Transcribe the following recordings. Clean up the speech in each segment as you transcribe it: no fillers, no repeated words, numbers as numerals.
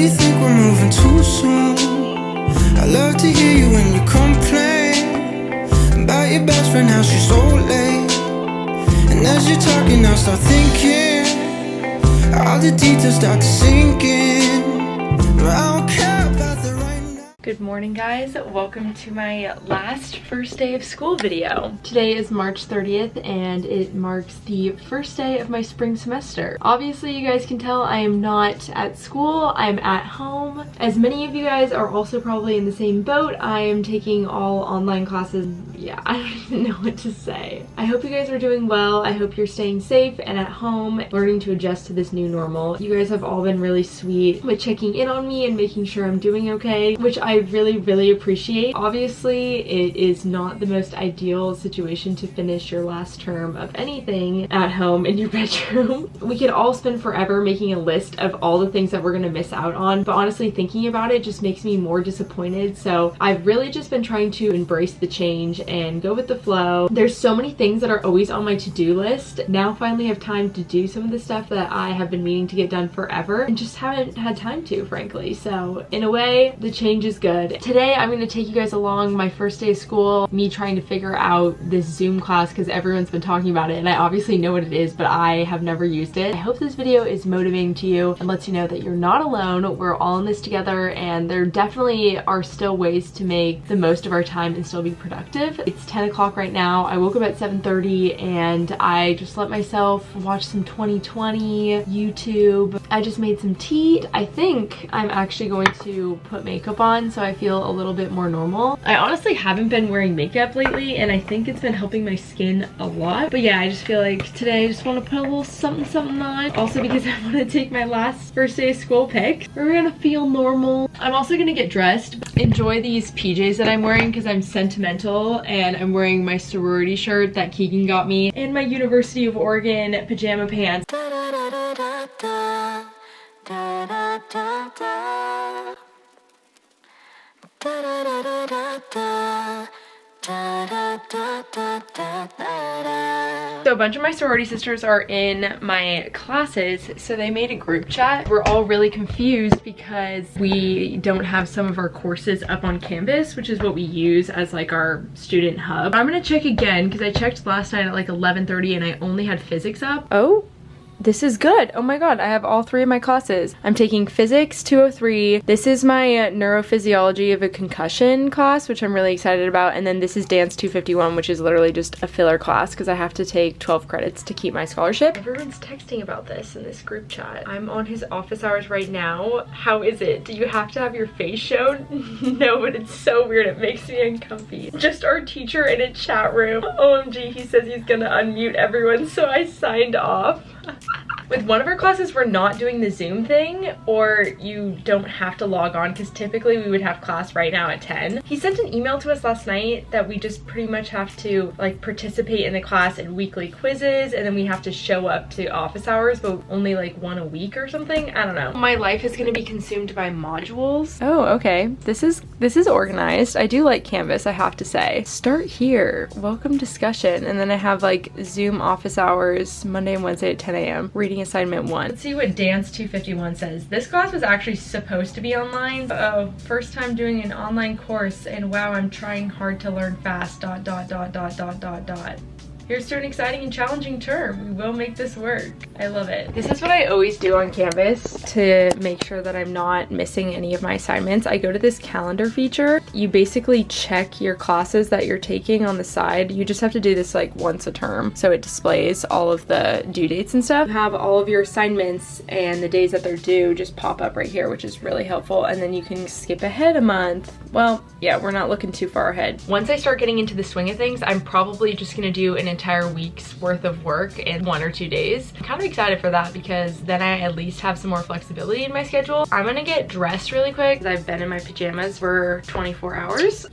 you think we're moving too soon? I love to hear you when you complain about your best friend, how she's so late. And as you're talking, I start thinking, all the details start to sink in. I don't care about the right now. Good morning, guys. Welcome to my last first day of school video. Today is March 30th and it marks the first day of my spring semester. Obviously, you guys can tell I am not at school, I'm at home. As many of you guys are also probably in the same boat, I am taking all online classes. Yeah, I don't even know what to say. I hope you guys are doing well. I hope you're staying safe and at home, learning to adjust to this new normal. You guys have all been really sweet with checking in on me and making sure I'm doing okay, which I really appreciate. Obviously, it is not the most ideal situation to finish your last term of anything at home in your bedroom. We could all spend forever making a list of all the things that we're gonna miss out on, but honestly, thinking about it just makes me more disappointed. So I've really just been trying to embrace the change and go with the flow. There's so many things that are always on my to-do list. Now finally have time to do some of the stuff that I have been meaning to get done forever and just haven't had time to, frankly. So in a way, the change is good. Today, I'm going to take you guys along my first day of school, me trying to figure out this Zoom class because everyone's been talking about it and I obviously know what it is, but I have never used it. I hope this video is motivating to you and lets you know that you're not alone. We're all in this together and there definitely are still ways to make the most of our time and still be productive. It's 10 o'clock right now. I woke up at 7:30 and I just let myself watch some 2020 YouTube. I just made some tea. I think I'm actually going to put makeup on so I feel a little bit more normal. I honestly haven't been wearing makeup lately and I think it's been helping my skin a lot. But yeah, I just feel like today I just want to put a little something on. Also because I want to take my last first day of school pic. We're gonna feel normal. I'm also gonna get dressed. Enjoy these PJs that I'm wearing because I'm sentimental and I'm wearing my sorority shirt that Keegan got me and my University of Oregon pajama pants. So a bunch of my sorority sisters are in my classes, so they made a group chat. We're all really confused because we don't have some of our courses up on Canvas, which is what we use as like our student hub. I'm gonna check again because I checked last night at like 11:30 and I only had physics up. Oh, this is good. Oh my god, I have all three of my classes. I'm taking Physics 203. This is my Neurophysiology of a Concussion class, which I'm really excited about. And then this is Dance 251, which is literally just a filler class because I have to take 12 credits to keep my scholarship. Everyone's texting about this in this group chat. I'm on his office hours right now. How is it? Do you have to have your face shown? No, but it's so weird. It makes me uncomfy. Just our teacher in a chat room. OMG, he says he's gonna unmute everyone, so I signed off. With one of our classes, we're not doing the Zoom thing, or you don't have to log on because typically we would have class right now at 10. He sent an email to us last night that we just pretty much have to like participate in the class in weekly quizzes and then we have to show up to office hours, but only like one a week or something. I don't know. My life is going to be consumed by modules. Oh, okay. This is organized. I do like Canvas, I have to say. Start here. Welcome discussion. And then I have like Zoom office hours Monday and Wednesday at 10 a.m. Reading assignment 1. Let's see what Dance 251 says. This class was actually supposed to be online. Oh, first time doing an online course and wow, I'm trying hard to learn fast. ... Here's to an exciting and challenging term. We will make this work. I love it. This is what I always do on Canvas to make sure that I'm not missing any of my assignments. I go to this calendar feature. You basically check your classes that you're taking on the side. You just have to do this like once a term. So it displays all of the due dates and stuff. You have all of your assignments and the days that they're due just pop up right here, which is really helpful. And then you can skip ahead a month. Well, yeah, we're not looking too far ahead. Once I start getting into the swing of things, I'm probably just gonna do an entire week's worth of work in 1 or 2 days. I'm kind of excited for that because then I at least have some more flexibility in my schedule. I'm gonna get dressed really quick because I've been in my pajamas for 24 hours.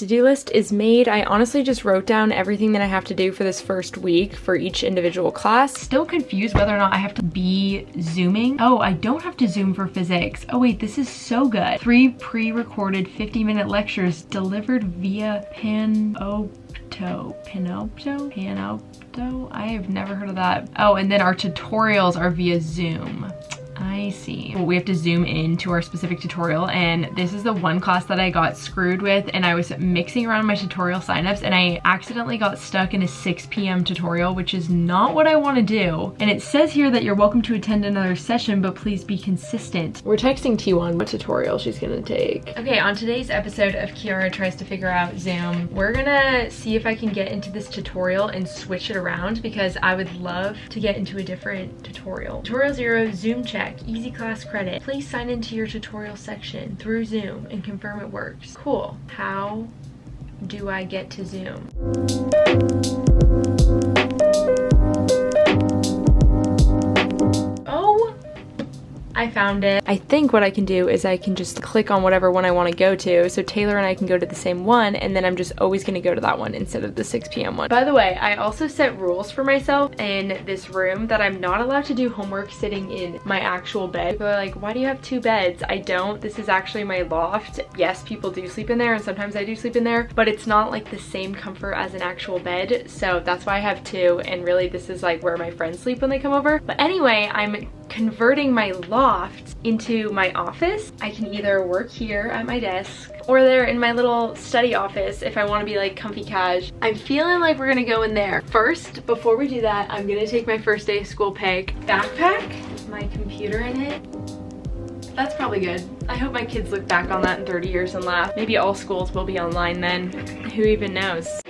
to-do list is made. I honestly just wrote down everything that I have to do for this first week for each individual class. Still confused whether or not I have to be Zooming. Oh, I don't have to Zoom for physics. Oh wait, this is so good. 3 pre-recorded 50-minute lectures delivered via Panopto. I have never heard of that. Oh, and then our tutorials are via Zoom. I see. Well, we have to zoom into our specific tutorial, and this is the one class that I got screwed with, and I was mixing around my tutorial signups and I accidentally got stuck in a 6 p.m. tutorial, which is not what I want to do. And it says here that you're welcome to attend another session, but please be consistent. We're texting T1 what tutorial she's gonna take. Okay, on today's episode of Kiara Tries to Figure Out Zoom, we're gonna see if I can get into this tutorial and switch it around, because I would love to get into a different tutorial. Tutorial 0, Zoom check. Easy class credit. Please sign into your tutorial section through Zoom and confirm it works. Cool. How do I get to Zoom? I found it. I think what I can do is I can just click on whatever one I want to go to. So Taylor and I can go to the same one, and then I'm just always going to go to that one instead of the 6 p.m. one. By the way, I also set rules for myself in this room that I'm not allowed to do homework sitting in my actual bed. People are like, why do you have 2 beds? I don't. This is actually my loft. Yes, people do sleep in there, and sometimes I do sleep in there, but it's not like the same comfort as an actual bed. So that's why I have 2, and really this is like where my friends sleep when they come over. But anyway, I'm converting my loft into my office. I can either work here at my desk or there in my little study office if I want to be like comfy cash. I'm feeling like we're gonna go in there. First, before we do that, I'm gonna take my first day of school backpack, my computer in it. That's probably good. I hope my kids look back on that in 30 years and laugh. Maybe all schools will be online then. Who even knows?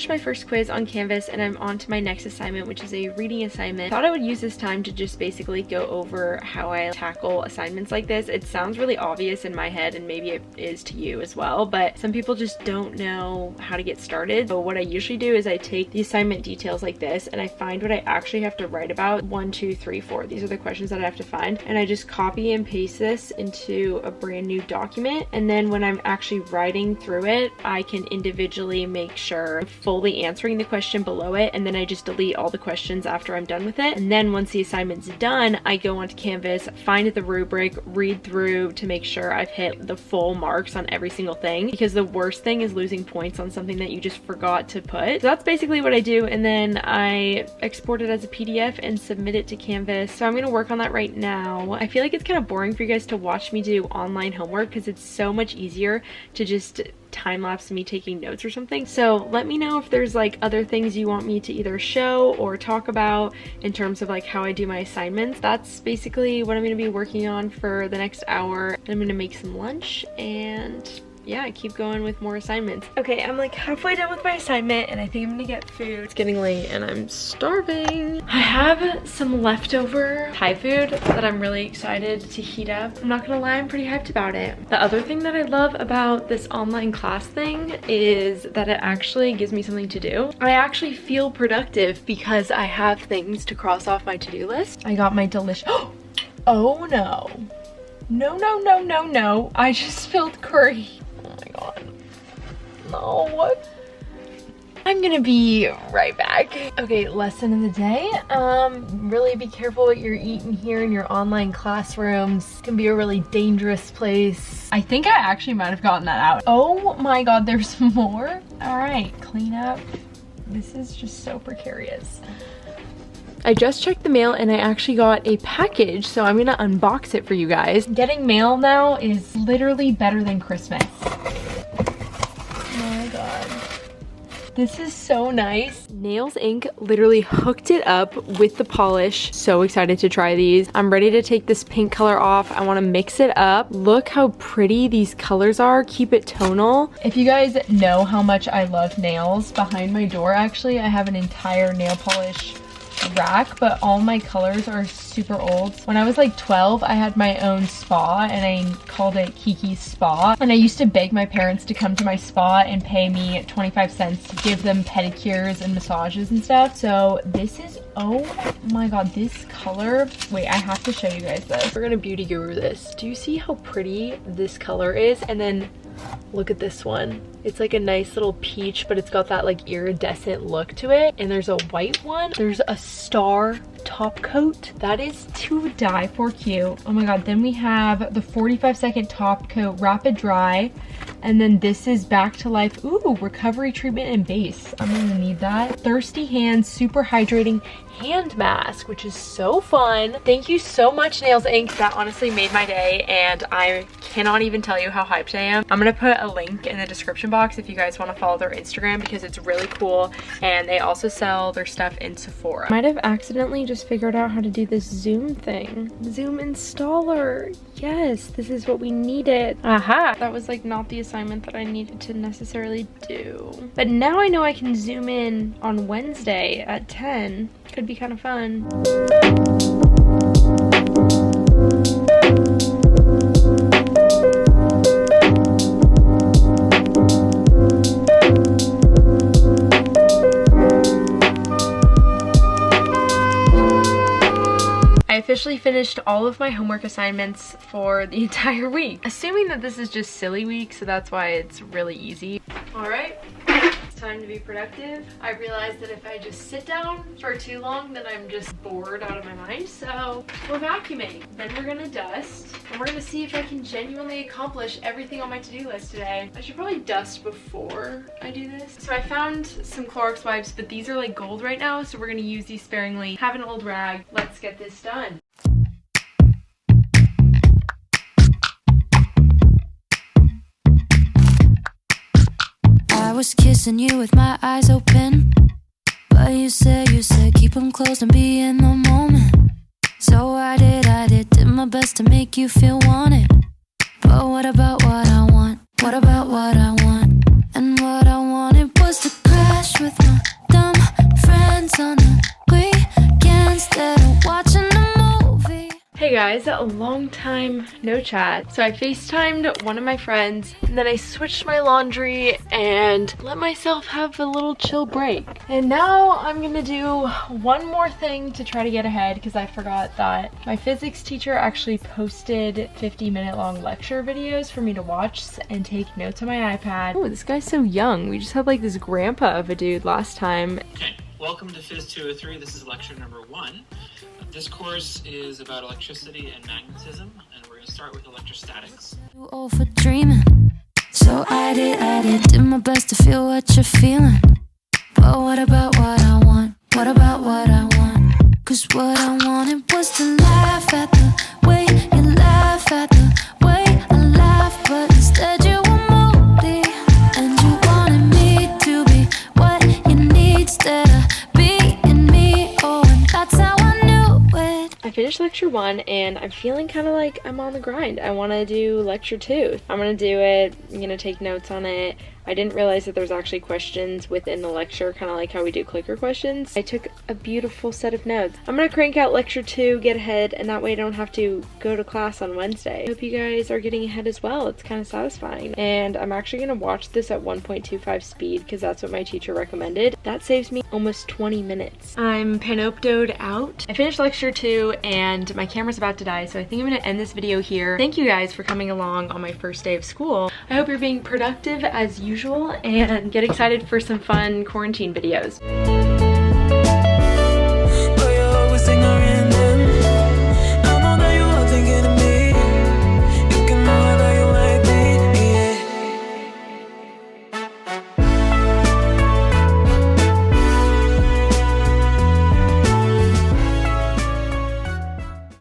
My first quiz on Canvas, and I'm on to my next assignment, which is a reading assignment. Thought I would use this time to just basically go over how I tackle assignments like this. It sounds really obvious in my head, and maybe it is to you as well, but some people just don't know how to get started. So what I usually do is I take the assignment details like this, and I find what I actually have to write about. 1, 2, 3, 4. These are the questions that I have to find, and I just copy and paste this into a brand new document. And then when I'm actually writing through it, I can individually make sure I'm fully answering the question below it, and then I just delete all the questions after I'm done with it. And then once the assignment's done, I go onto Canvas, find the rubric, read through to make sure I've hit the full marks on every single thing, because the worst thing is losing points on something that you just forgot to put. So that's basically what I do, and then I export it as a PDF and submit it to Canvas. So I'm gonna work on that right now. I feel like it's kind of boring for you guys to watch me do online homework, because it's so much easier to just time-lapse me taking notes or something. So let me know if there's like other things you want me to either show or talk about in terms of like how I do my assignments. That's basically what I'm going to be working on for the next hour. I'm going to make some lunch and yeah, keep going with more assignments. Okay, I'm like halfway done with my assignment and I think I'm gonna get food. It's getting late and I'm starving. I have some leftover Thai food that I'm really excited to heat up. I'm not gonna lie, I'm pretty hyped about it. The other thing that I love about this online class thing is that it actually gives me something to do. I actually feel productive because I have things to cross off my to-do list. I got my delicious, oh no. No. I just spilled curry. Oh my god. No, what? I'm gonna be right back. Okay, lesson of the day. Really be careful what you're eating here in your online classrooms. It can be a really dangerous place. I think I actually might have gotten that out. Oh my god, there's more? All right, clean up. This is just so precarious. I just checked the mail and I actually got a package, so I'm gonna unbox it for you guys. Getting mail now is literally better than Christmas. Oh my god. This is so nice. Nails Inc literally hooked it up with the polish. So excited to try these. I'm ready to take this pink color off. I want to mix it up. Look how pretty these colors are. Keep it tonal. If you guys know how much I love nails, behind my door actually I have an entire nail polish rack, but all my colors are super old. When I was like 12, I had my own spa and I called it Kiki's Spa. And I used to beg my parents to come to my spa and pay me 25 cents to give them pedicures and massages and stuff. So this is, oh my god, this color. Wait, I have to show you guys this. We're gonna beauty guru this. Do you see how pretty this color is? And then look at this one. It's like a nice little peach, but it's got that like iridescent look to it. And there's a white one. There's a star top coat. That is to die for cute. Oh my god. Then we have the 45-second top coat rapid dry. And then this is back to life. Ooh, recovery treatment and base. I'm gonna need that. Thirsty hands, super hydrating hand mask, which is so fun. Thank you so much, Nails Inc. That honestly made my day, and I cannot even tell you how hyped I am. I'm gonna put a link in the description box if you guys want to follow their Instagram, because it's really cool, and they also sell their stuff in Sephora. Might have accidentally just figured out how to do this Zoom thing. Zoom installer. Yes, this is what we needed. Aha! That was like not the assignment that I needed to necessarily do. But now I know I can zoom in on Wednesday at 10. Could be kind of fun. I officially finished all of my homework assignments for the entire week. Assuming that this is just silly week, so that's why it's really easy. All right. Time to be productive. I realized that if I just sit down for too long, then I'm just bored out of my mind. So we're vacuuming, then we're gonna dust, and we're gonna see if I can genuinely accomplish everything on my to-do list today. I should probably dust before I do this. So I found some Clorox wipes, but these are like gold right now, so we're gonna use these sparingly. Have an old rag. Let's get this done. I was kissing you with my eyes open, but you said keep them closed and be in the moment. So I did my best to make you feel wanted. But what about what I want? What about what I want? And what I wanted was to crash with my dumb friends on the weekend instead of watching a movie. Hey guys, a long time no chat. So I FaceTimed one of my friends, and then I switched my laundry and let myself have a little chill break. And now I'm gonna do one more thing to try to get ahead, because I forgot that my physics teacher actually posted 50-minute long lecture videos for me to watch and take notes on my iPad. Oh, this guy's so young. We just had like this grandpa of a dude last time. Okay, welcome to Phys 203. This is lecture number 1. This course is about electricity and magnetism, and we're going to start with electrostatics. Too old for dreaming. So I did my best to feel what you're feeling. But what about what I want? What about what I want? Cause what I wanted was to laugh at the way you laugh at the way I laugh, but instead you were moody, and you wanted me to be what you need instead of being me. Oh, and that's how I knew it. I finished lecture 1 and I'm feeling kind of like I'm on the grind. I want to do lecture 2. I'm going to do it. I'm going to take notes on it. I didn't realize that there's actually questions within the lecture, kind of like how we do clicker questions. I took a beautiful set of notes. I'm going to crank out lecture 2, get ahead, and that way I don't have to go to class on Wednesday. I hope you guys are getting ahead as well. It's kind of satisfying. And I'm actually going to watch this at 1.25 speed because that's what my teacher recommended. That saves me almost 20 minutes. I'm panoptoed out. I finished lecture 2 and my camera's about to die, so I think I'm going to end this video here. Thank you guys for coming along on my first day of school. I hope you're being productive as usual and get excited for some fun quarantine videos. But you're always ignorant.